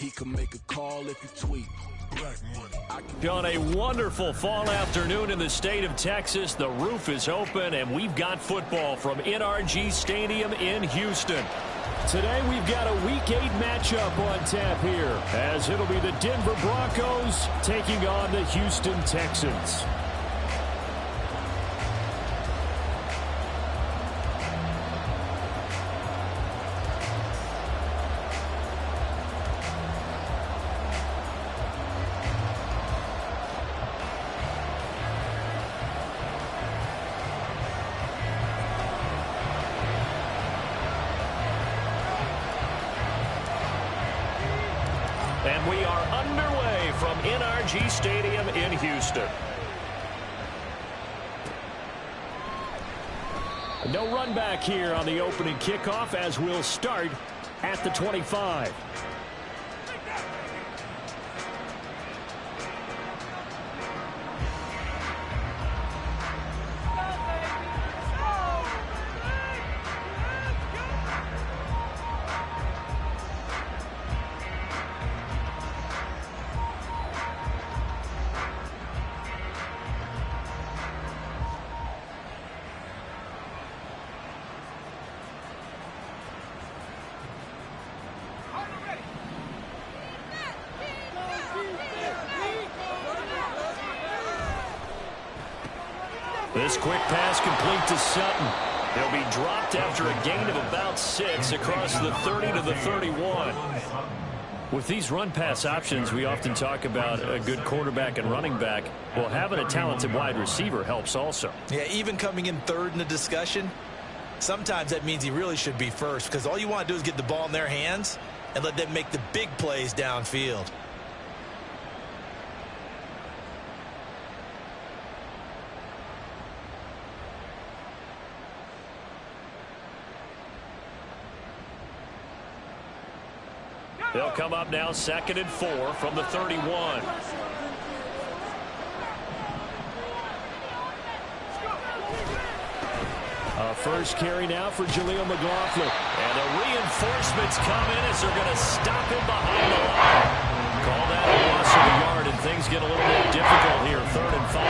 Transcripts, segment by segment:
He can make a call if you tweet. On a wonderful fall afternoon in the state of Texas, the roof is open, and we've got football from NRG Stadium in Houston. Today we've got a Week 8 matchup on tap here, as it'll be the Denver Broncos taking on the Houston Texans. And we are underway from NRG Stadium in Houston. No run back here on the opening kickoff, as we'll start at the 25. This quick pass complete to Sutton. He'll be dropped after a gain of about 6 across the 30 to the 31. With these run-pass options, we often talk about a good quarterback and running back. Well, having a talented wide receiver helps also. Yeah, even coming in third in the discussion, sometimes that means he really should be first, because all you want to do is get the ball in their hands and let them make the big plays downfield. They'll come up now 2nd and 4 from the 31. First carry now for Jaleel McLaughlin. And the reinforcements come in as they're going to stop him behind the line. Call that a loss of a yard, and things get a little more difficult here, 3rd and 5.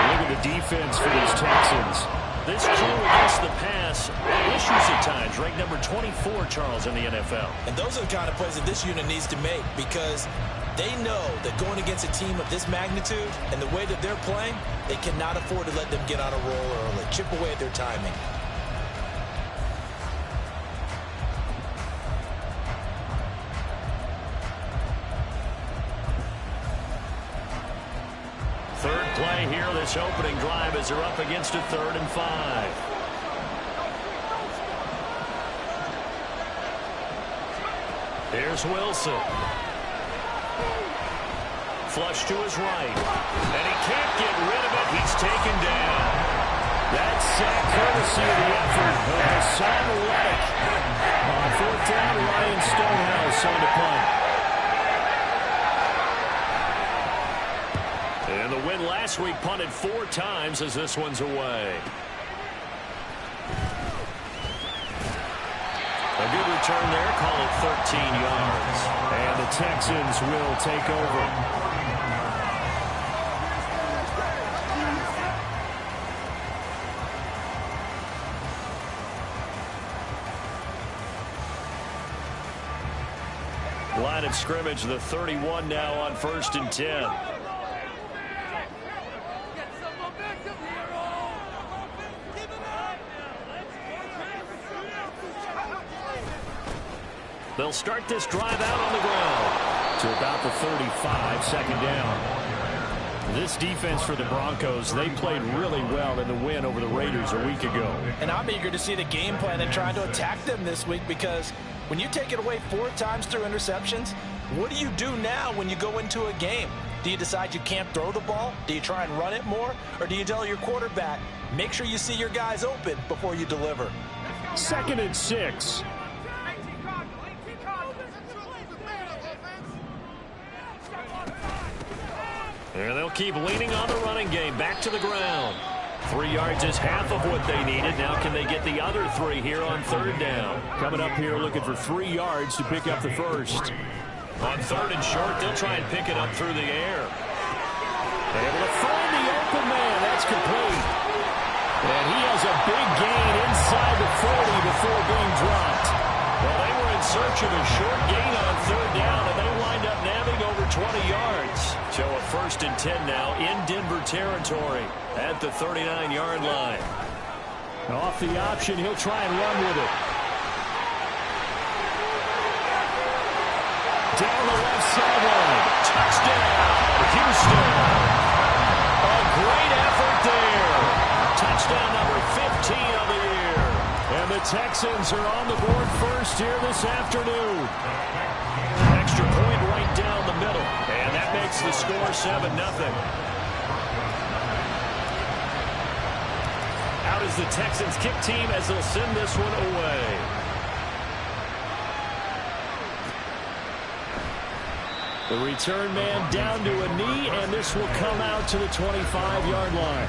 Look at the defense for these Texans. This crew against the pass, issues at times, ranked number 24, Charles, in the NFL. And those are the kind of plays that this unit needs to make, because they know that going against a team of this magnitude and the way that they're playing, they cannot afford to let them get on a roll early, chip away at their timing. Third play here, this opening drive, as they're up against a 3rd and 5. Here's Wilson. Flush to his right. And he can't get rid of it. He's taken down. That's sack courtesy of the effort of Hassan Reddick. On 4th down, Ryan Stonehouse on the punt. And the win last week punted 4 times as this one's away. A good return there, call it 13 yards. And the Texans will take over. Line of scrimmage, the 31 now on 1st and 10. They'll start this drive out on the ground to about the 35, 2nd down. This defense for the Broncos, they played really well in the win over the Raiders a week ago. And I'm eager to see the game plan and trying to attack them this week, because when you take it away 4 times through interceptions, what do you do now when you go into a game? Do you decide you can't throw the ball? Do you try and run it more? Or do you tell your quarterback, make sure you see your guys open before you deliver? 2nd and 6. And they'll keep leaning on the running game. Back to the ground. 3 yards is half of what they needed. Now can they get the other 3 here on 3rd down? Coming up here looking for 3 yards to pick up the first. On 3rd and short, they'll try and pick it up through the air. Able to find the open man. That's complete. And he has a big gain inside the 40 before being dropped. Well, they were in search of a short gain on 3rd down, and they wind up nabbing over 20 yards. So a 1st and 10 now in Denver territory at the 39-yard line. Off the option, he'll try and run with it. Down the left sideline. Touchdown, Houston. A great effort there. Touchdown number 15 of the year. And the Texans are on the board first here this afternoon. Extra point right down the middle. And that makes the score 7-0. Out is the Texans kick team as they'll send this one away. The return man down to a knee, and this will come out to the 25-yard line.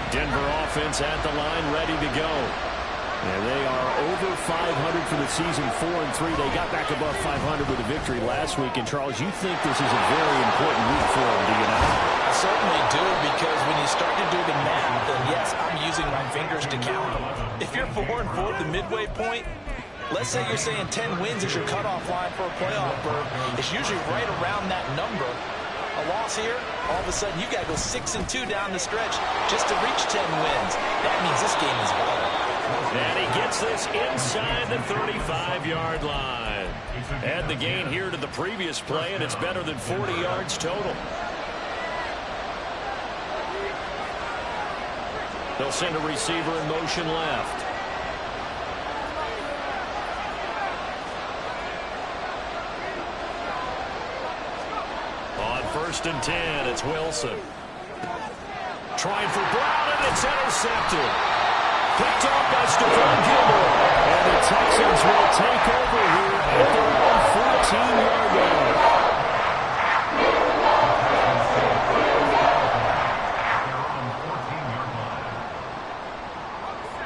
Denver offense at the line, ready to go. And they are over 500 for the season, 4-3. They got back above 500 with a victory last week. And, Charles, you think this is a very important week for them, do you not? I certainly do, because when you start to do the math, then yes, I'm using my fingers to count them. If you're 4-4 at the midway point, let's say you're saying 10 wins is your cutoff line for a playoff berth. It's usually right around that number. A loss here, all of a sudden you got to go 6-2 down the stretch just to reach 10 wins. That means this game is vital. And he gets this inside the 35-yard line. Add the gain here to the previous play, and it's better than 40 yards total. They'll send a receiver in motion left. On 1st and 10, it's Wilson. Trying for Brown, and it's intercepted. Picked off by Stephon Gilmore. And the Texans will take over here at their own 14-yard line.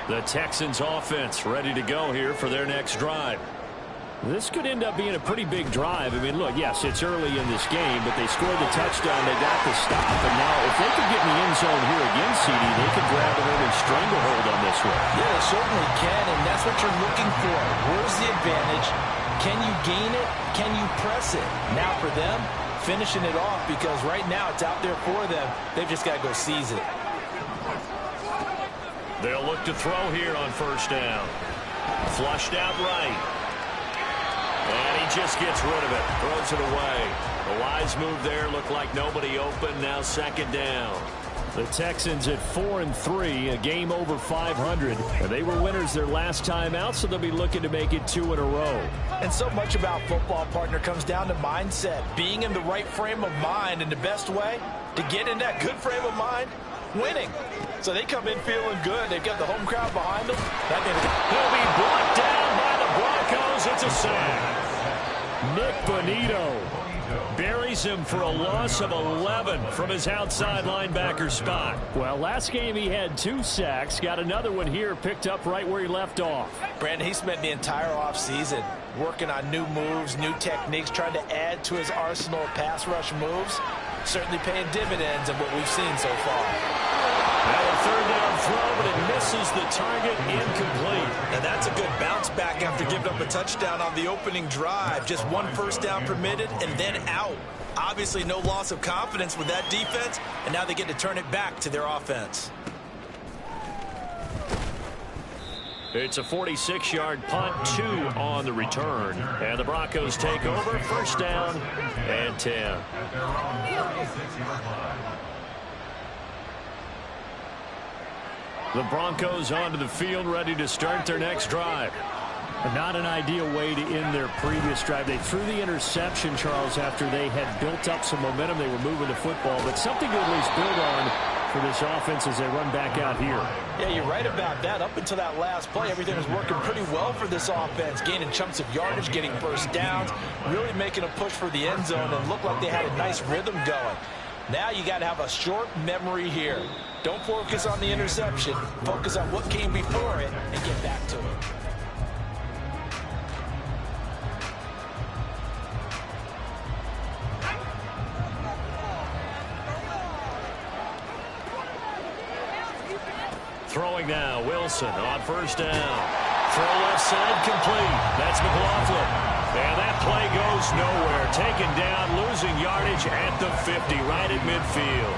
The Texans offense ready to go here for their next drive. This could end up being a pretty big drive. I mean, look, yes, it's early in this game, but they scored the touchdown. They got the stop. And now, if they could get in the end zone here again, CD, they could grab an early stranglehold on this one. Yeah, they certainly can, and that's what you're looking for. Where's the advantage? Can you gain it? Can you press it? Now for them, finishing it off, because right now it's out there for them. They've just got to go seize it. They'll look to throw here on 1st down. Flushed out right. And he just gets rid of it. Throws it away. A wise move there. Looked like nobody open. Now 2nd down. The Texans at 4-3, a game over 500. They were winners their last time out, so they'll be looking to make it 2 in a row. And so much about football, partner, comes down to mindset. Being in the right frame of mind, and the best way to get in that good frame of mind, winning. So they come in feeling good. They've got the home crowd behind them. He'll be blocked down by the Broncos. It's a sack. Nick Bonito buries him for a loss of 11 from his outside linebacker spot. Well, last game he had 2 sacks. Got another one here, picked up right where he left off. Brandon, he spent the entire offseason working on new moves, new techniques, trying to add to his arsenal of pass rush moves. Certainly paying dividends in what we've seen so far. Now a 3rd down throw, but it misses the target, incomplete. And that's a good bounce back after giving up a touchdown on the opening drive. Just 1 first down permitted and then out. Obviously no loss of confidence with that defense, and now they get to turn it back to their offense. It's a 46-yard punt, 2 on the return. And the Broncos take over, 1st down and 10. The Broncos onto the field, ready to start their next drive. Not an ideal way to end their previous drive. They threw the interception, Charles, after they had built up some momentum. They were moving the football, but something to at least build on for this offense as they run back out here. Yeah, you're right about that. Up until that last play, everything was working pretty well for this offense, gaining chunks of yardage, getting first downs, really making a push for the end zone, and looked like they had a nice rhythm going. Now you got to have a short memory here. Don't focus on the interception. Focus on what came before it and get back to it. Throwing now, Wilson on first down. Throw left side complete. That's McLaughlin. And that play goes nowhere. Taken down, losing yardage at the 50, right at midfield.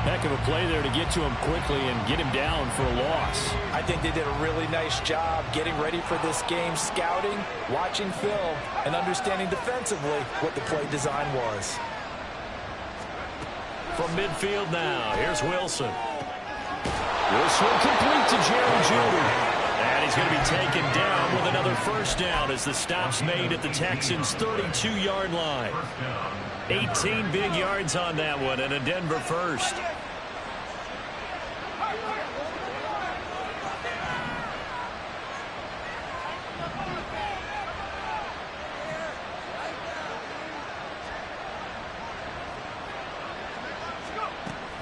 Heck of a play there to get to him quickly and get him down for a loss. I think they did a really nice job getting ready for this game, scouting, watching film, and understanding defensively what the play design was. From midfield now, here's Wilson. This one complete to Jerry Jeudy. And he's going to be taken down with another first down as the stop's made at the Texans' 32-yard line. 18 big yards on that one and a Denver first.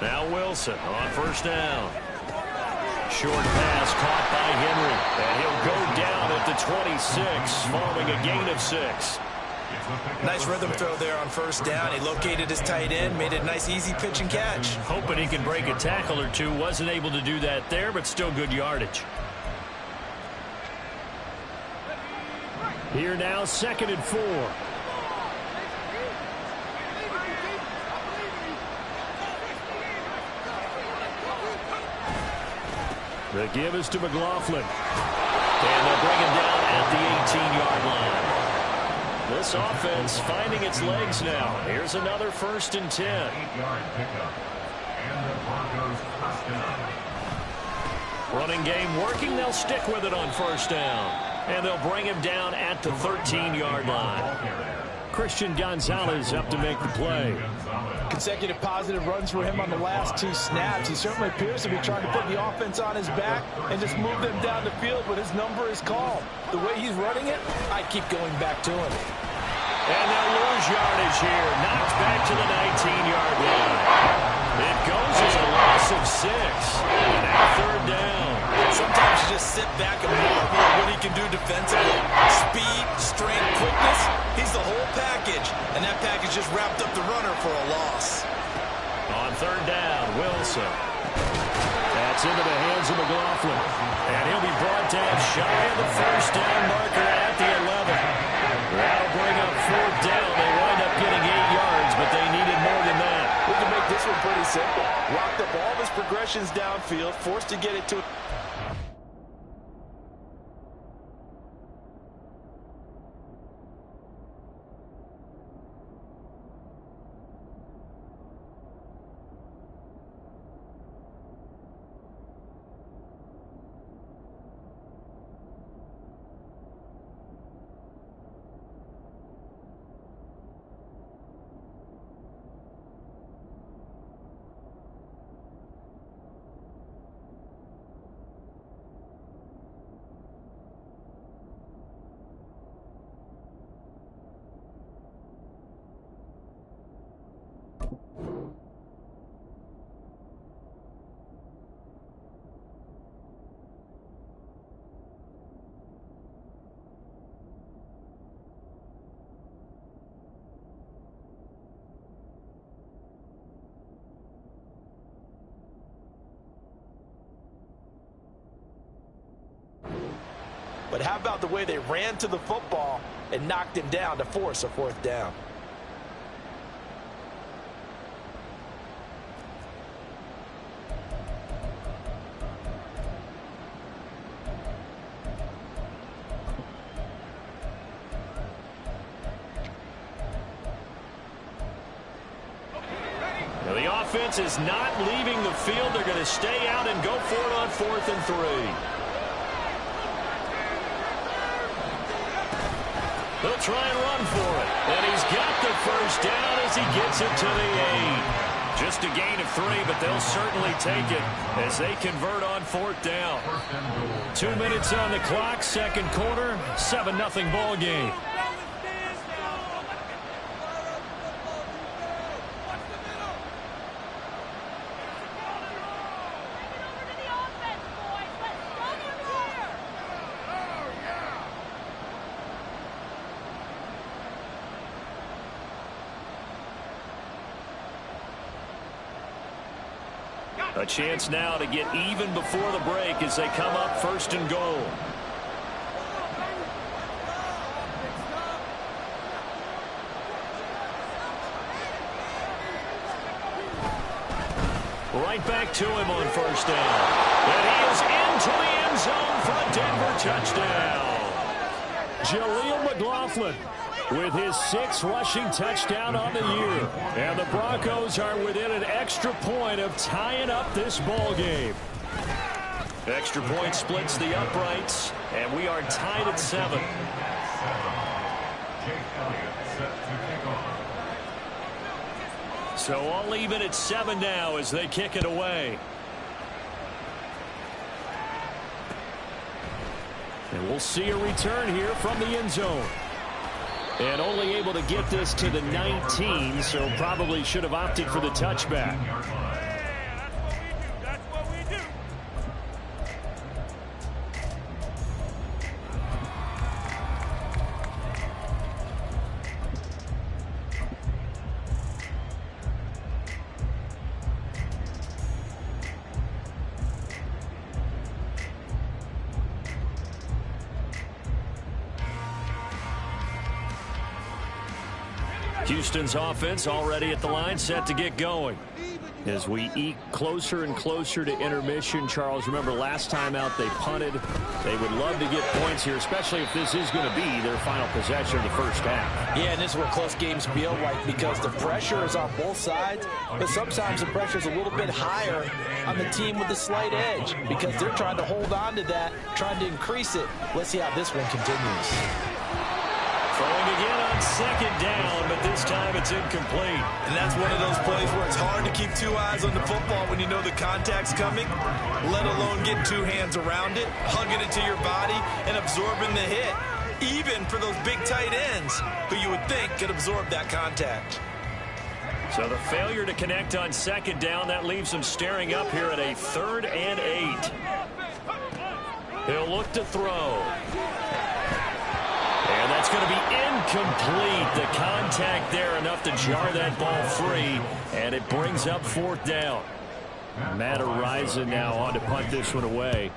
Now Wilson on first down. Short pass caught by Henry. And he'll go down at the 26, following a gain of 6. Nice rhythm throw there on first down. He located his tight end, made it a nice, easy pitch and catch. Hoping he can break a tackle or two. Wasn't able to do that there, but still good yardage. Here now, 2nd and 4. The give is to McLaughlin. And they'll bring him down at the 18-yard line. This offense finding its legs now. Here's another 1st and 10. 8-yard pickup. And the Broncos touchdown. Running game working. They'll stick with it on first down. And they'll bring him down at the 13-yard line. Christian Gonzalez up to make the play. Consecutive positive runs for him on the last 2 snaps. He certainly appears to be trying to put the offense on his back and just move them down the field when his number is called. The way he's running it, I keep going back to him. And they'll lose yardage here. Knocked back to the 19-yard line. It goes as a loss of 6. And now 3rd down. Sometimes you just sit back and marvel at what he can do defensively. Speed, strength, quickness. He's the whole package. And that package just wrapped up the runner for a loss. On 3rd down, Wilson. That's into the hands of McLaughlin. And he'll be brought down shy of the first down marker at the 11. That'll bring up 4th down. They wind up getting 8 yards, but they needed more than that. We can make this one pretty simple. Locked up all of his progressions downfield, forced to get it to... But how about the way they ran to the football and knocked him down to force a 4th down? Now the offense is not leaving the field. They're going to stay out and go for it on 4th and 3. He'll try and run for it. And he's got the first down as he gets it to the 8. Just a gain of 3, but they'll certainly take it as they convert on 4th down. 2 minutes on the clock, 2nd quarter, 7-0 ball game. A chance now to get even before the break as they come up 1st and goal. Right back to him on 1st down. And he is into the end zone for a Denver touchdown. Jaleel McLaughlin with his 6th rushing touchdown on the year. And the Broncos are within an extra point of tying up this ball game. Extra point splits the uprights, and we are tied at 7. So all even at 7 now as they kick it away. And we'll see a return here from the end zone. And only able to get this to the 19, so probably should have opted for the touchback. Houston's offense already at the line, set to get going. As we eke closer and closer to intermission, Charles, remember last time out they punted. They would love to get points here, especially if this is going to be their final possession of the first half. Yeah, and this is what close games feel like because the pressure is on both sides, but sometimes the pressure is a little bit higher on the team with the slight edge because they're trying to hold on to that, trying to increase it. Let's see how this one continues. Throwing again on 2nd down, but this time it's incomplete. And that's one of those plays where it's hard to keep 2 eyes on the football when you know the contact's coming, let alone getting 2 hands around it, hugging it to your body, and absorbing the hit, even for those big tight ends who you would think could absorb that contact. So the failure to connect on 2nd down, that leaves them staring up here at a 3rd and 8. He'll look to throw. And that's going to be incomplete. The contact there enough to jar that ball free, and it brings up 4th down. Matt Y3sim now on to punt this one away.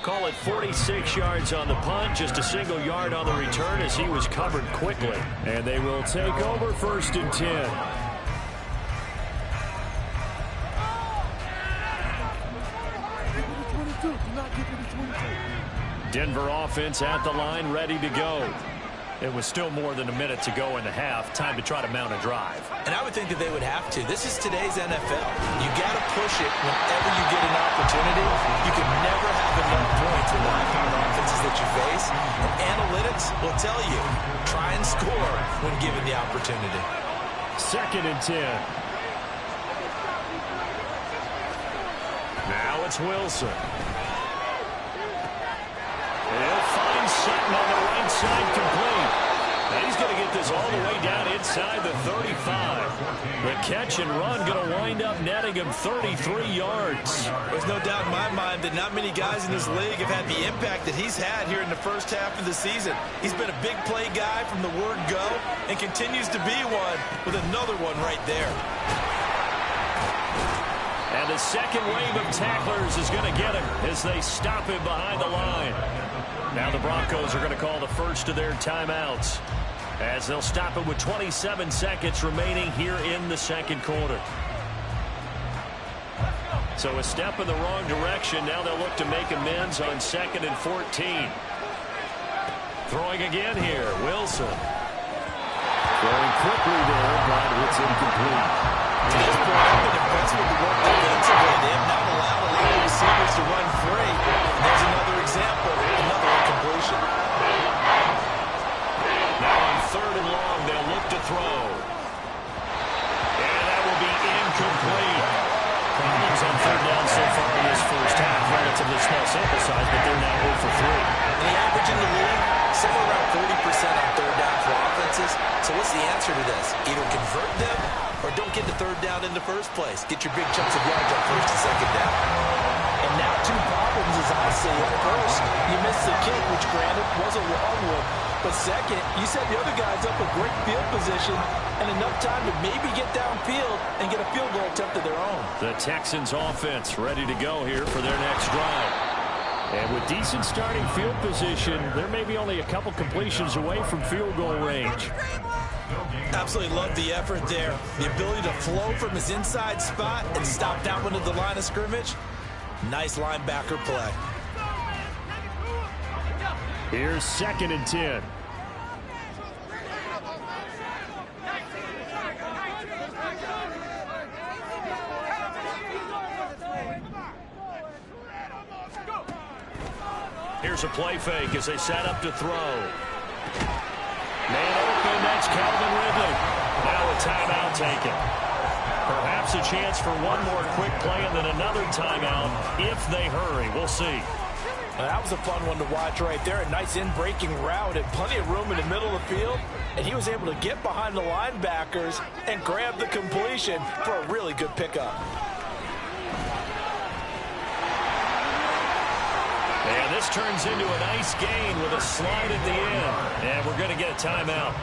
Call it 46 yards on the punt, just a single yard on the return as he was covered quickly. And they will take over 1st and 10. Denver offense at the line, ready to go. It was still more than a minute to go in the half. Time to try to mount a drive. And I would think that they would have to. This is today's NFL. You got to push it whenever you get an opportunity. You can never have enough points with the high-powered offenses that you face. And analytics will tell you, try and score when given the opportunity. 2nd and 10. Now it's Wilson. He'll find Sutton on the right side complete. And he's going to get this all the way down inside the 35. The catch and run going to wind up netting him 33 yards. There's no doubt in my mind that not many guys in this league have had the impact that he's had here in the first half of the season. He's been a big play guy from the word go and continues to be one with another one right there. And the second wave of tacklers is going to get him as they stop him behind the line. Now the Broncos are going to call the first of their timeouts as they'll stop it with 27 seconds remaining here in the 2nd quarter. So a step in the wrong direction. Now they'll look to make amends on 2nd and 14. Throwing again here, Wilson. Throwing quickly there, but it's incomplete. To this point, I've been impressed with the work defensively. They have not allowed a lot of receivers to run free. And there's another example, another incompletion. Now on 3rd and long, they'll look to throw. And that will be incomplete. Problems on 3rd down so far in this first half. Relatively small sample size, but they're now 0 for 3. And the average in the league, somewhere around 40% on 3rd down for offenses. So what's the answer to this? Either convert them or don't get the 3rd down in the first place. Get your big chunks of yards on 1st and 2nd down. And now 2 problems as I see it. First, you missed the kick, which granted was a long one. But second, you set the other guys up with great field position and enough time to maybe get downfield and get a field goal attempt of their own. The Texans offense ready to go here for their next drive. And with decent starting field position, they're maybe only a couple completions away from field goal range. Absolutely love the effort there. The ability to flow from his inside spot and stop that one at the line of scrimmage. Nice linebacker play. Here's 2nd and 10. Here's a play fake as they set up to throw. Man open, that's Calvin Ridley. Now a timeout taken. Perhaps a chance for one more quick play and then another timeout if they hurry. We'll see. Well, that was a fun one to watch right there. A nice in-breaking route and plenty of room in the middle of the field. And he was able to get behind the linebackers and grab the completion for a really good pickup. And this turns into a nice gain with a slide at the end. And we're going to get a timeout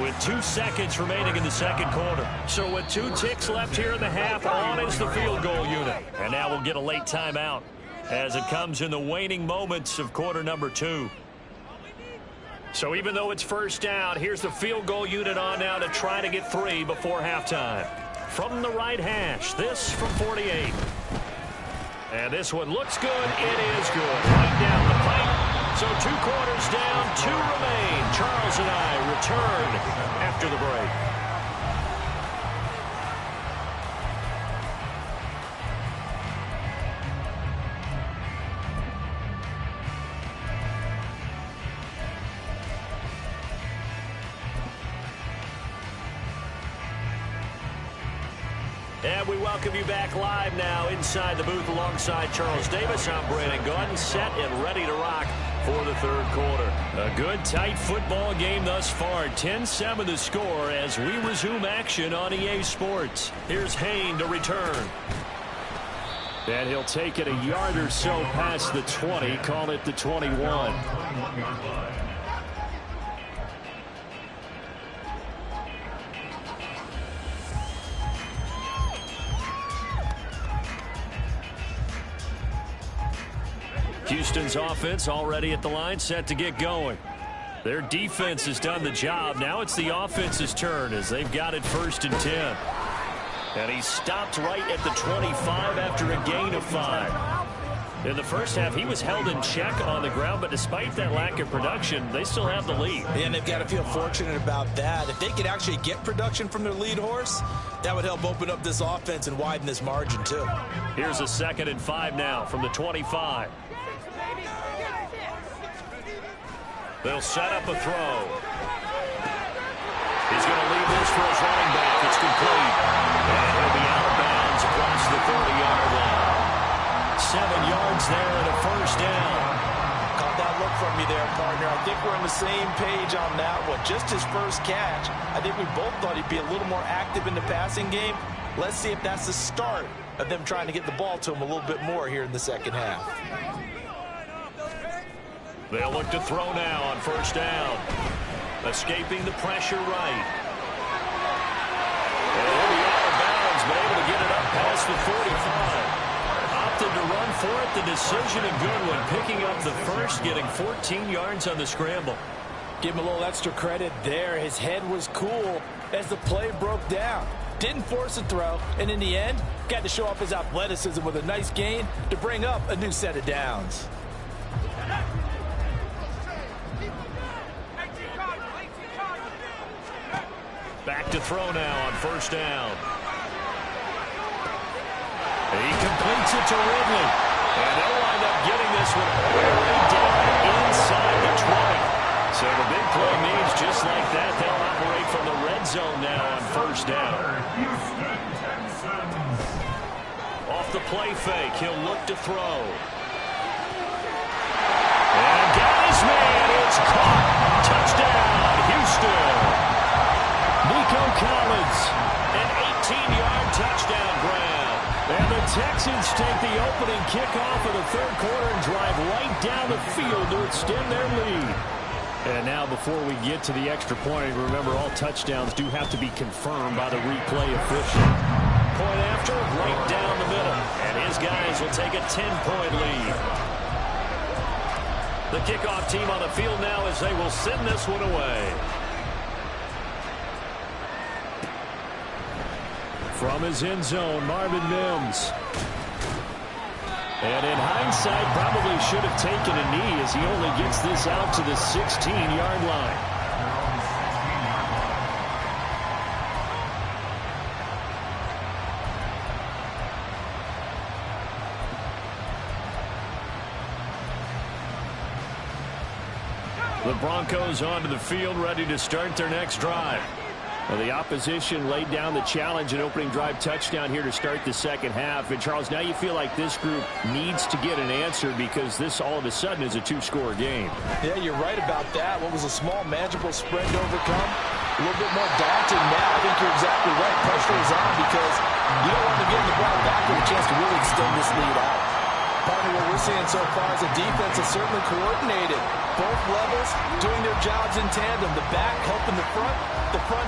with 2 seconds remaining in the second quarter. So with 2 ticks left here in the half, on is the field goal unit. And now we'll get a late timeout as it comes in the waning moments of quarter number 2. So even though it's first down, here's the field goal unit on now to try to get 3 before halftime. From the right hash, this from 48. And this one looks good. It is good. Right down the pipe. So 2 quarters down, 2 remain. Charles and I return after the break. And we welcome you back live now inside the booth alongside Charles Davis. I'm Brandon Gordon, set and ready to rock for the third quarter. A good, tight football game thus far. 10-7 the score as we resume action on EA Sports. Here's Hayne to return. And he'll take it a yard or so past the 20, call it the 21. Houston's offense already at the line, set to get going. Their defense has done the job. Now it's the offense's turn as they've got it 1st and 10. And he stopped right at the 25 after a gain of 5. In the first half, he was held in check on the ground, but despite that lack of production, they still have the lead. And they've got to feel fortunate about that. If they could actually get production from their lead horse, that would help open up this offense and widen this margin too. Here's a 2nd and 5 now from the 25. They'll set up a throw. He's going to leave this for his running back. It's complete. And he'll be out of bounds across the 30-yard line. 7 yards there and a 1st down. Caught that look from you there, partner. I think we're on the same page on that one. Just his first catch. I think we both thought he'd be a little more active in the passing game. Let's see if that's the start of them trying to get the ball to him a little bit more here in the second half. They'll look to throw now on 1st down. Escaping the pressure right. And he'll be out of bounds, but able to get it up past the 45. Opted to run for it. The decision a good one. Picking up the first, getting 14 yards on the scramble. Give him a little extra credit there. His head was cool as the play broke down. Didn't force a throw, and in the end, got to show off his athleticism with a nice gain to bring up a new set of downs. Back to throw now on 1st down. He completes it to Ridley. And they'll wind up getting this one all the way down inside the 20. So the big play means just like that, they'll operate from the red zone now on 1st down. Off the play fake, he'll look to throw. And got his man. It's caught. Touchdown, Houston. Nico Collins. An 18-yard touchdown grab. And the Texans take the opening kickoff of the third quarter and drive right down the field to extend their lead. And now before we get to the extra point, remember all touchdowns do have to be confirmed by the replay official. Point after, right down the middle. And his guys will take a 10-point lead. The kickoff team on the field now as they will send this one away. From his end zone, Marvin Mims. And in hindsight, probably should have taken a knee as he only gets this out to the 16-yard line. The Broncos onto the field, ready to start their next drive. Well, the opposition laid down the challenge and opening drive touchdown here to start the second half. And, Charles, now you feel like this group needs to get an answer because this all of a sudden is a two-score game. Yeah, you're right about that. What was a small, manageable spread to overcome, a little bit more daunting now. I think you're exactly right. Pressure is on because you don't want to get the ball back with a chance to really extend this lead out. Part of what we're seeing so far is the defense is certainly coordinated. Both levels doing their jobs in tandem. The back helping the front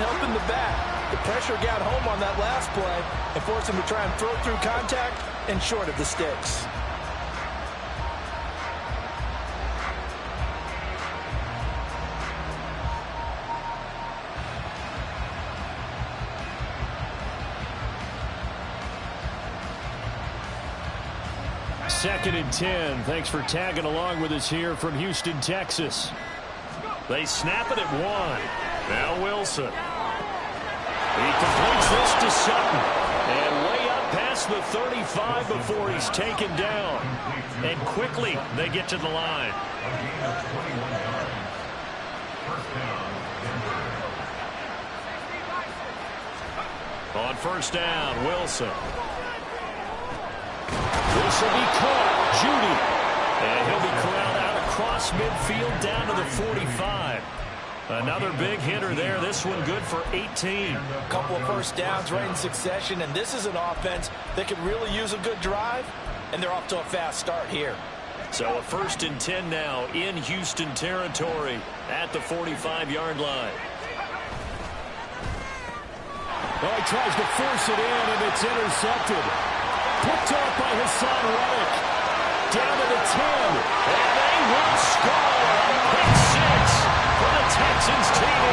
helping the back. The pressure got home on that last play and forced them to try and throw through contact and short of the sticks. Second and 10. Thanks for tagging along with us here from Houston, Texas. They snap it at 1. Now Wilson. He completes this to Sutton. And way up past the 35 before he's taken down. And quickly they get to the line. On first down, Wilson. This will be caught. Judy. And he'll be corralled out across midfield down to the 45. Another big hitter there. This one good for 18. A couple of first downs right in succession, and this is an offense that could really use a good drive, and they're off to a fast start here. So a 1st and 10 now in Houston territory at the 45-yard line. Oh, he tries to force it in, and it's intercepted. Picked off by Hassan Reddick. Down to the 10. And they will score. Pick 6 for the Texans TD.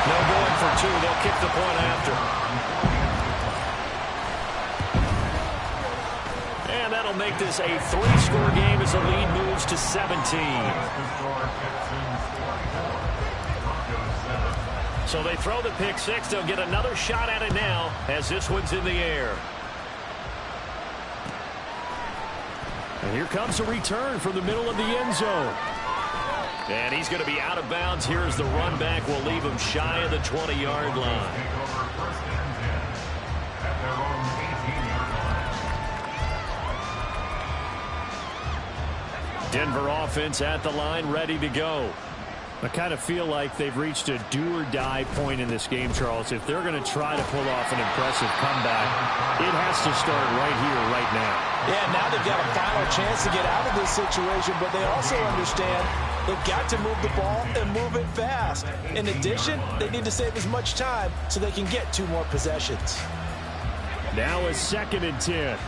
No going for 2. They'll kick the point after. And that'll make this a 3-score game as the lead moves to 17. So they throw the pick 6. They'll get another shot at it now as this one's in the air. And here comes a return from the middle of the end zone. And he's going to be out of bounds here as the run back will leave him shy of the 20-yard line. Denver offense at the line, ready to go. I kind of feel like they've reached a do-or-die point in this game, Charles. If they're going to try to pull off an impressive comeback, it has to start right here, right now. Yeah, now they've got a final chance to get out of this situation, but they also understand they've got to move the ball and move it fast. In addition, they need to save as much time so they can get 2 more possessions. Now a 2nd and 10.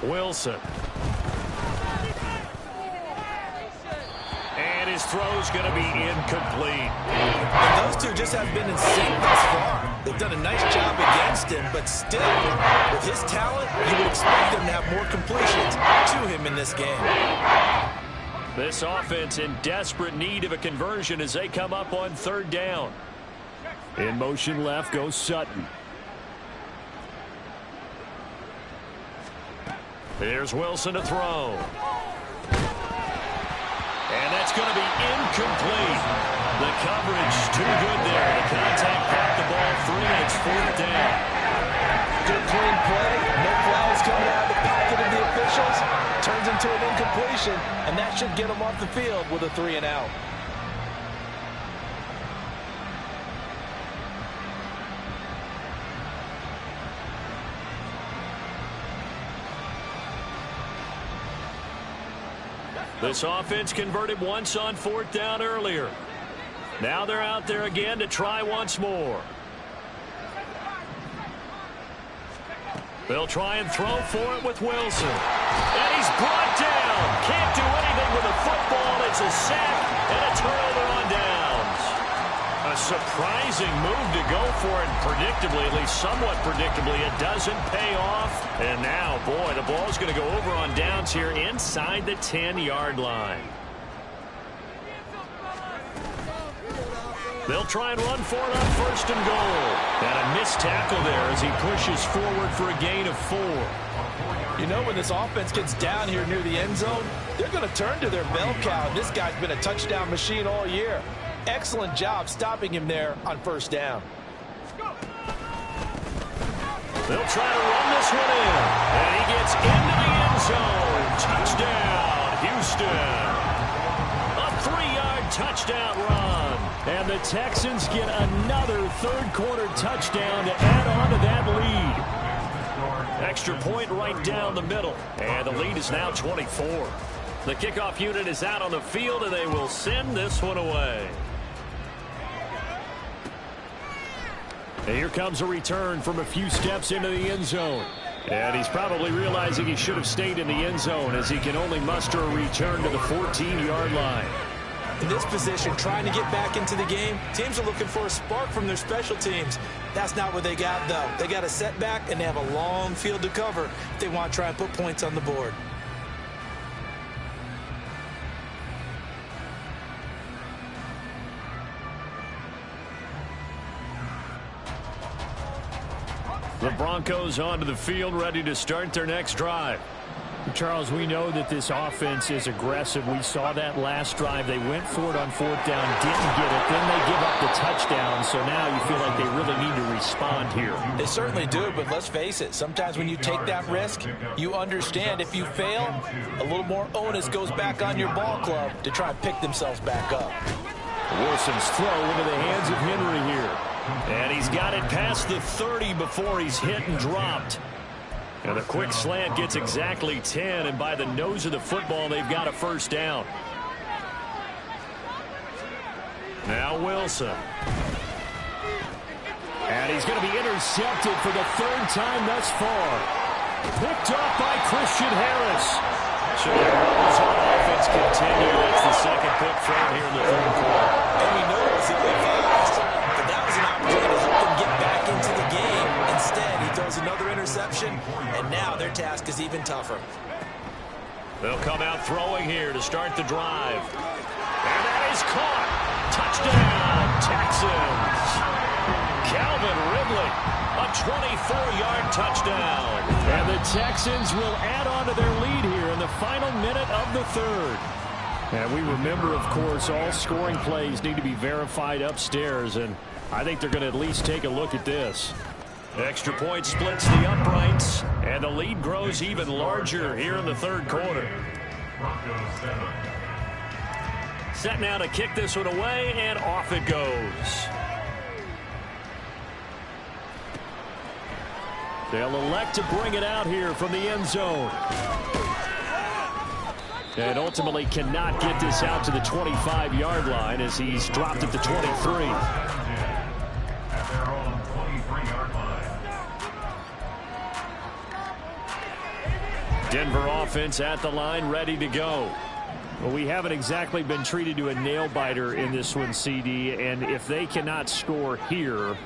Wilson. And his throw's going to be incomplete. And those two just have been in sync thus far. They've done a nice job against him, but still, with his talent, you would expect them to have more completions to him in this game. This offense in desperate need of a conversion as they come up on 3rd down. In motion left goes Sutton. Here's Wilson to throw. And that's going to be incomplete. The coverage too good there. The contact got the ball free, and it's 4th down. Good clean play. No flags coming out of the pocket of the officials. Turns into an incompletion, and that should get them off the field with a 3 and out. This offense converted once on 4th down earlier. Now they're out there again to try once more. They'll try and throw for it with Wilson. And he's brought down. Can't do anything with the football. It's a sack and a turnover on downs. A surprising move to go for it. Predictably, at least somewhat predictably, it doesn't pay off. And now, boy, the ball's going to go over on downs here inside the 10-yard line. They'll try and run for it on 1st and goal. And a missed tackle there as he pushes forward for a gain of 4. You know, when this offense gets down here near the end zone, they're going to turn to their bell cow. This guy's been a touchdown machine all year. Excellent job stopping him there on 1st down. They'll try to run this one in. And he gets into the end zone. Touchdown, Houston. A 3-yard touchdown run. And the Texans get another 3rd-quarter touchdown to add on to that lead. Extra point right down the middle. And the lead is now 24. The kickoff unit is out on the field, and they will send this one away. And here comes a return from a few steps into the end zone. And he's probably realizing he should have stayed in the end zone as he can only muster a return to the 14-yard line. In this position, trying to get back into the game, teams are looking for a spark from their special teams. That's not what they got, though. They got a setback, and they have a long field to cover if they want to try and put points on the board. The Broncos onto the field, ready to start their next drive. Charles, we know that this offense is aggressive. We saw that last drive. They went for it on 4th down, didn't get it. Then they give up the touchdown, so now you feel like they really need to respond here. They certainly do, but let's face it. Sometimes when you take that risk, you understand if you fail, a little more onus goes back on your ball club to try and pick themselves back up. Wilson's throw into the hands of Henry here. And he's got it past the 30 before he's hit and dropped. And a quick slant gets exactly 10, and by the nose of the football, they've got a 1st down. Now Wilson. And he's going to be intercepted for the 3rd time thus far. Picked off by Christian Harris. So the runs on offense continue. That's the 2nd pick from here in the 3rd quarter. And we know it was fast, but that was an opportunity to help them get back into the game. Instead, he throws another interception, and now their task is even tougher. They'll come out throwing here to start the drive. And that is caught. Touchdown, Texans. Calvin Ridley, a 24-yard touchdown. And the Texans will add on to their lead here in the final minute of the 3rd. And we remember, of course, all scoring plays need to be verified upstairs, and I think they're going to at least take a look at this. Extra point splits the uprights, and the lead grows even larger here in the 3rd quarter. Set now to kick this one away, and off it goes. They'll elect to bring it out here from the end zone. And ultimately cannot get this out to the 25-yard line as he's dropped at the 23. Denver offense at the line, ready to go. Well, we haven't exactly been treated to a nail-biter in this one, CD, and if they cannot score here,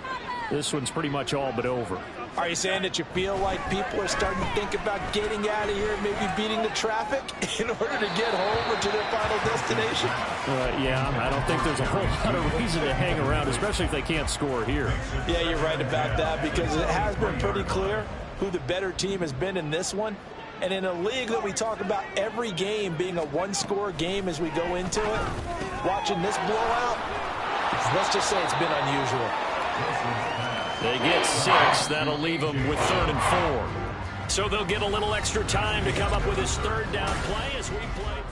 this one's pretty much all but over. Are you saying that you feel like people are starting to think about getting out of here, maybe beating the traffic in order to get home or to their final destination? Yeah, I don't think there's a whole lot of reason to hang around, especially if they can't score here. Yeah, you're right about that, because it has been pretty clear who the better team has been in this one. And in a league that we talk about every game being a one-score game as we go into it, watching this blowout, let's just say it's been unusual. They get 6. That'll leave them with 3rd and 4. So they'll get a little extra time to come up with his 3rd down play as we play.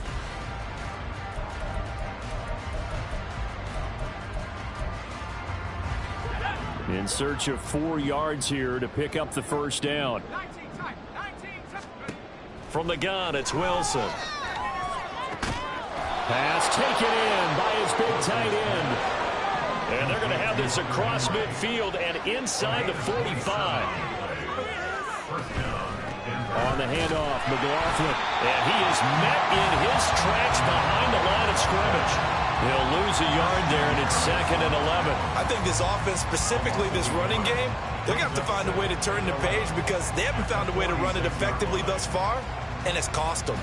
In search of 4 yards here to pick up the 1st down. From the gun, it's Wilson. Pass taken in by his big tight end. And they're going to have this across midfield and inside the 45. On the handoff, McLaughlin. And he is met in his tracks behind the line of scrimmage. He'll lose a yard there, and it's 2nd and 11. I think this offense, specifically this running game, they're going to have to find a way to turn the page because they haven't found a way to run it effectively thus far, and it's cost them.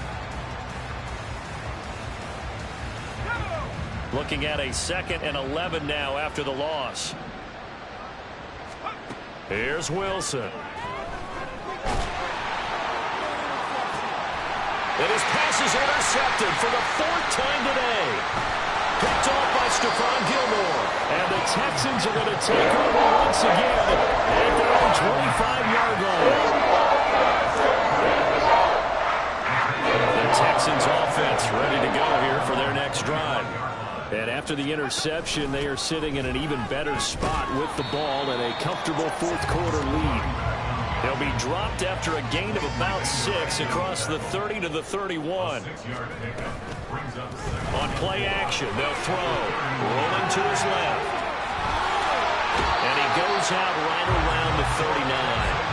Looking at a 2nd and 11 now after the loss. Here's Wilson. And his pass is intercepted for the 4th time today. Picked off by Stephon Gilmore. And the Texans are going to take over once again at their own 25-yard line. The Texans offense ready to go here for their next drive. And after the interception, they are sitting in an even better spot with the ball and a comfortable 4th quarter lead. They'll be dropped after a gain of about 6 across the 30 to the 31. On play action, they'll throw. Rolling to his left. And he goes out right around the 39.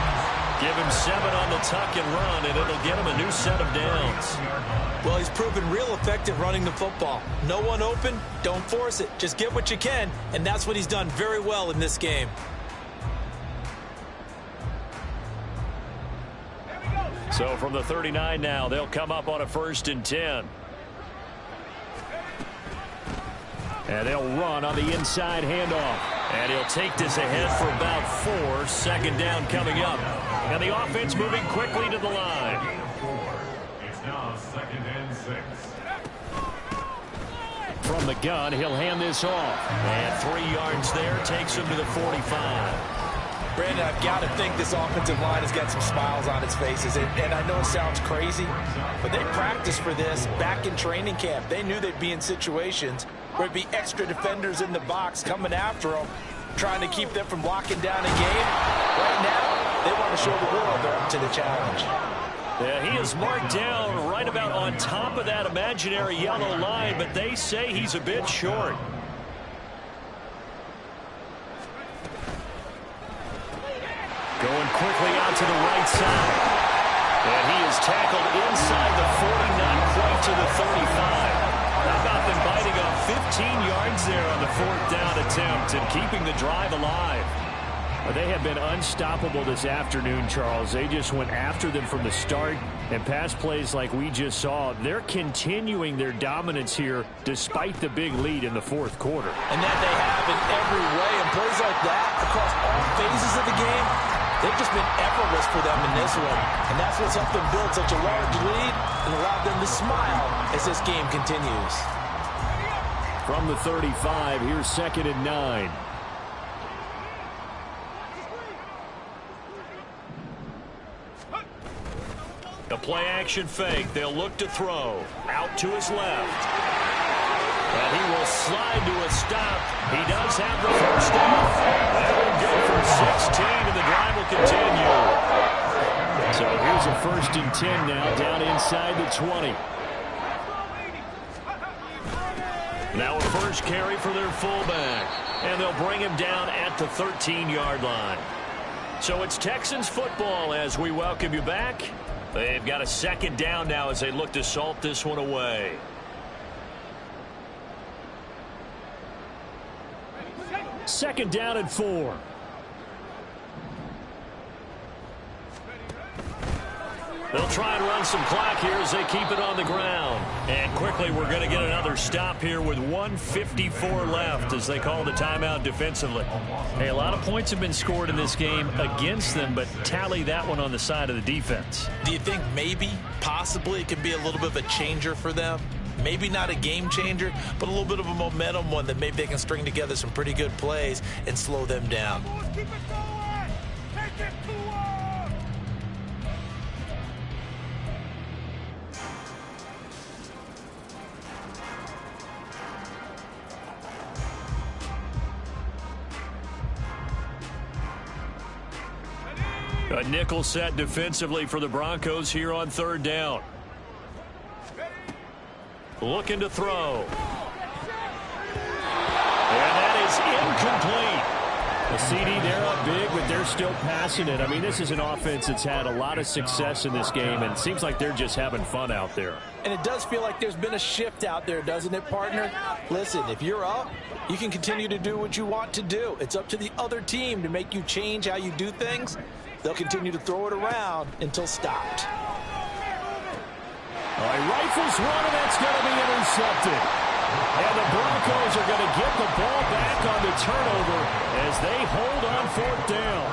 Give him 7 on the tuck and run, and it'll get him a new set of downs. Well, he's proven real effective running the football. No one open, don't force it. Just get what you can, and that's what he's done very well in this game. So from the 39 now, they'll come up on a 1st and 10. And they'll run on the inside handoff. And he'll take this ahead for about 4. 2nd down coming up. And the offense moving quickly to the line. It's now 2nd and 6. From the gun, he'll hand this off. And 3 yards there takes him to the 45. Brandon, I've got to think this offensive line has got some smiles on its faces. And I know it sounds crazy, but they practiced for this back in training camp. They knew they'd be in situations where it'd be extra defenders in the box coming after them, trying to keep them from locking down a game. Right now, they want to show the world they're up to the challenge. Yeah, he is marked down right about on top of that imaginary yellow line, but they say he's a bit short. Going quickly out to the right side. And he is tackled inside the 40, not quite to the 35. How about them biting up 15 yards there on the 4th down attempt and keeping the drive alive? They have been unstoppable this afternoon, Charles. They just went after them from the start, and pass plays like we just saw, they're continuing their dominance here despite the big lead in the 4th quarter. And that they have in every way. And plays like that across all phases of the game, they've just been effortless for them in this one. And that's what's helped them build such a large lead and allowed them to smile as this game continues. From the 35, here's 2nd and 9. A play-action fake. They'll look to throw. Out to his left. And he will slide to a stop. He does have the 1st down. That will go for 16, and the drive will continue. So here's a 1st and 10 now, down inside the 20. Now a first carry for their fullback. And they'll bring him down at the 13-yard line. So it's Texans football as we welcome you back. They've got a 2nd down now as they look to salt this one away. Second down and 4. They'll try and run some clock here as they keep it on the ground. And quickly we're going to get another stop here with 1:54 left as they call the timeout defensively. Hey, a lot of points have been scored in this game against them, but tally that one on the side of the defense. Do you think maybe, possibly, it could be a little bit of a changer for them? Maybe not a game changer, but a little bit of a momentum one that maybe they can string together some pretty good plays and slow them down. A nickel set defensively for the Broncos here on 3rd down. Looking to throw. And that is incomplete. The CD, they're up big, but they're still passing it. I mean, this is an offense that's had a lot of success in this game, and it seems like they're just having fun out there. And it does feel like there's been a shift out there, doesn't it, partner? Listen, if you're up, you can continue to do what you want to do. It's up to the other team to make you change how you do things. They'll continue to throw it around until stopped. All right, rifles one, and that's going to be intercepted. And the Broncos are going to get the ball back on the turnover as they hold on fourth down.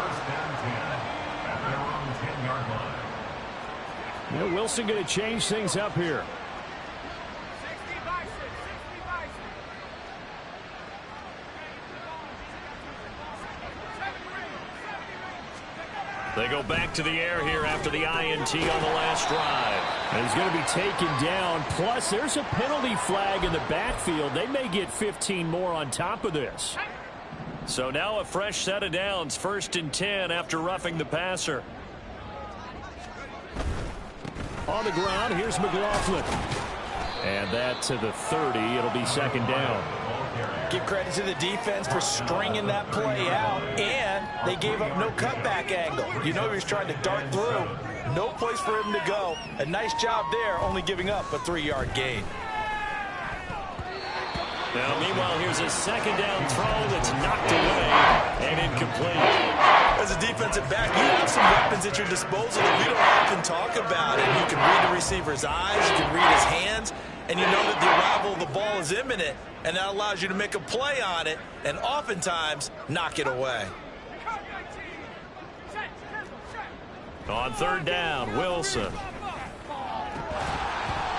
Yeah, Wilson going to change things up here. They go back to the air here after the INT on the last drive. And he's going to be taken down. Plus, there's a penalty flag in the backfield. They may get 15 more on top of this. So now a fresh set of downs. 1st and 10 after roughing the passer. On the ground, here's McLaughlin. And that to the 30. It'll be 2nd down. Give credit to the defense for stringing that play out, and they gave up no cutback angle. You know he was trying to dart through. No place for him to go. A nice job there, only giving up a 3-yard gain. Now, meanwhile, here's a 2nd down throw that's knocked away and incomplete. As a defensive back, you have some weapons at your disposal that we don't often talk about. And you can read the receiver's eyes, you can read his hands, and you know that the arrival of the ball is imminent, and that allows you to make a play on it and oftentimes knock it away. On 3rd down, Wilson.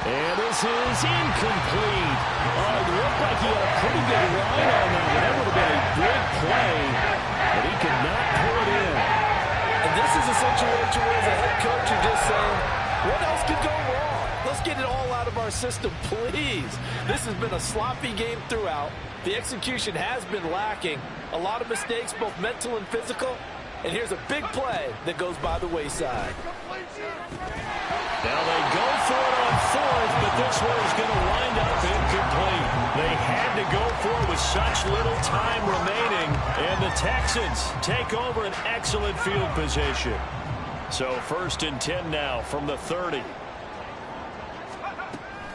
And this is incomplete. It looked like he had a pretty good line on that. That would have been a big play, but he could not pull it in. And this is a situation where, as a head coach, you're just saying, what else could go wrong? Let's get it all out of our system, please. This has been a sloppy game throughout. The execution has been lacking. A lot of mistakes, both mental and physical. And here's a big play that goes by the wayside. Now they go for it on 4th, but this one is going to wind up incomplete. They had to go for it with such little time remaining, and the Texans take over an excellent field position. So 1st and 10 now from the 30.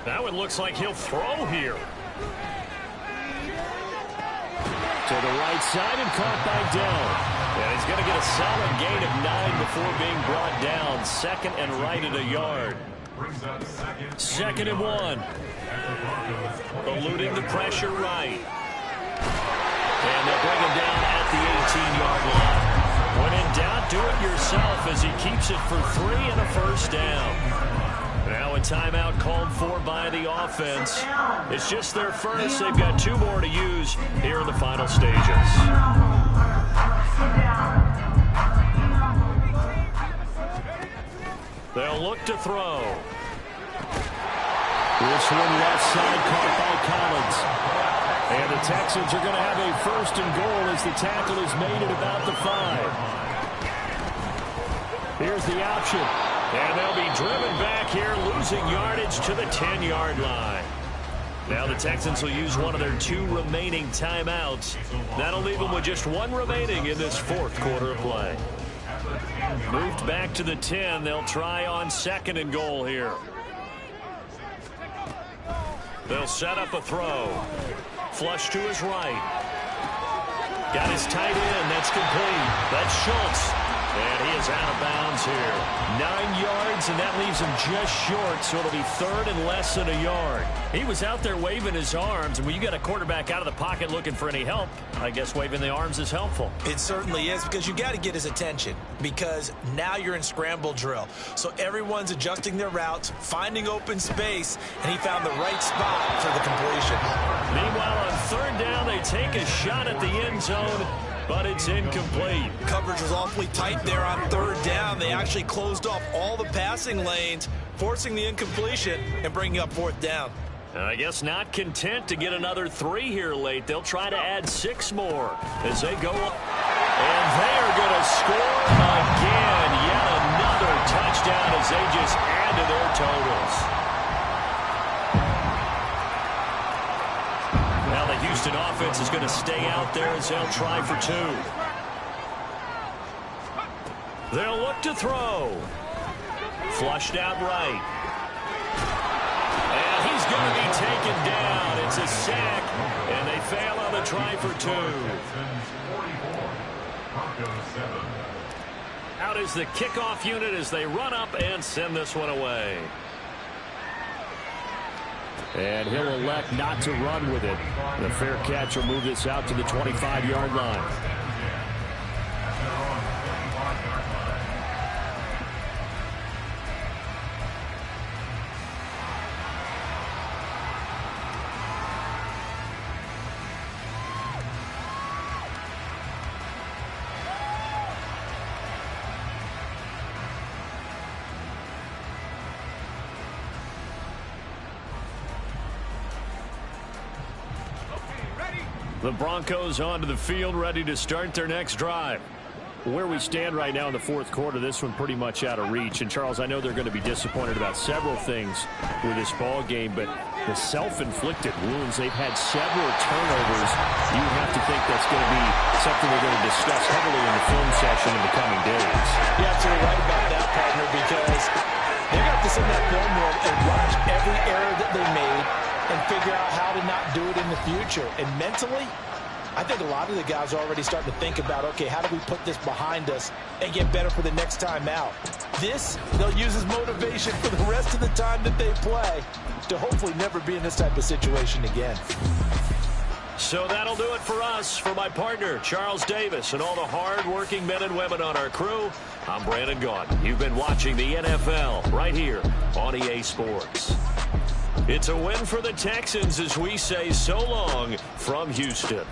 Now it looks like he'll throw here. To the right side and caught by Dell. And he's going to get a solid gain of 9 before being brought down. 2nd and right at a yard. 2nd and 1. Eluding the pressure right. And they'll bring him down at the 18-yard line. When in doubt, do it yourself as he keeps it for 3 and a 1st down. Now a timeout called for by the offense. It's just their first. They've got 2 more to use here in the final stages. They'll look to throw. This one left side caught by Collins. And the Texans are going to have a 1st and goal as the tackle is made at about the 5. Here's the option. And they'll be driven back here, losing yardage to the 10-yard line. Now the Texans will use one of their 2 remaining timeouts. That'll leave them with just 1 remaining in this 4th quarter of play. Moved back to the 10. They'll try on 2nd and goal here. They'll set up a throw. Flush to his right. Got his tight end. That's complete. That's Schultz. And he is out of bounds here. 9 yards, and that leaves him just short, so it'll be 3rd and less than a yard. He was out there waving his arms, and when you got a quarterback out of the pocket looking for any help, I guess waving the arms is helpful. It certainly is, because you got to get his attention, because now you're in scramble drill. So everyone's adjusting their routes, finding open space, and he found the right spot for the completion. Meanwhile, on 3rd down, they take a shot at the end zone, but it's incomplete. Coverage was awfully tight there on 3rd down. They actually closed off all the passing lanes, forcing the incompletion and bringing up 4th down. I guess not content to get another 3 here late. They'll try to add 6 more as they go up. And they are going to score again. Yet another touchdown as they just add to their totals. the Houston offense is going to stay out there as they'll try for 2. They'll look to throw. Flushed out right. And he's going to be taken down. It's a sack, and they fail on the try for 2. Out is the kickoff unit as they run up and send this one away. And he'll elect not to run with it. The fair catch will move this out to the 25-yard line. The Broncos onto the field, ready to start their next drive. Where we stand right now in the fourth quarter, this one pretty much out of reach. And, Charles, I know they're going to be disappointed about several things with this ball game, but the self-inflicted wounds, they've had several turnovers. You have to think that's going to be something we're going to discuss heavily in the film session in the coming days. You're absolutely right about that, partner, because they're going to have to sit in that film room and watch every error that they made and figure out how to not do it in the future. And mentally, I think a lot of the guys are already starting to think about, okay, how do we put this behind us and get better for the next time out? This, they'll use as motivation for the rest of the time that they play to hopefully never be in this type of situation again. So that'll do it for us. For my partner, Charles Davis, and all the hard-working men and women on our crew, I'm Brandon Gaudin. You've been watching the NFL right here on EA Sports. It's a win for the Texans as we say so long from Houston.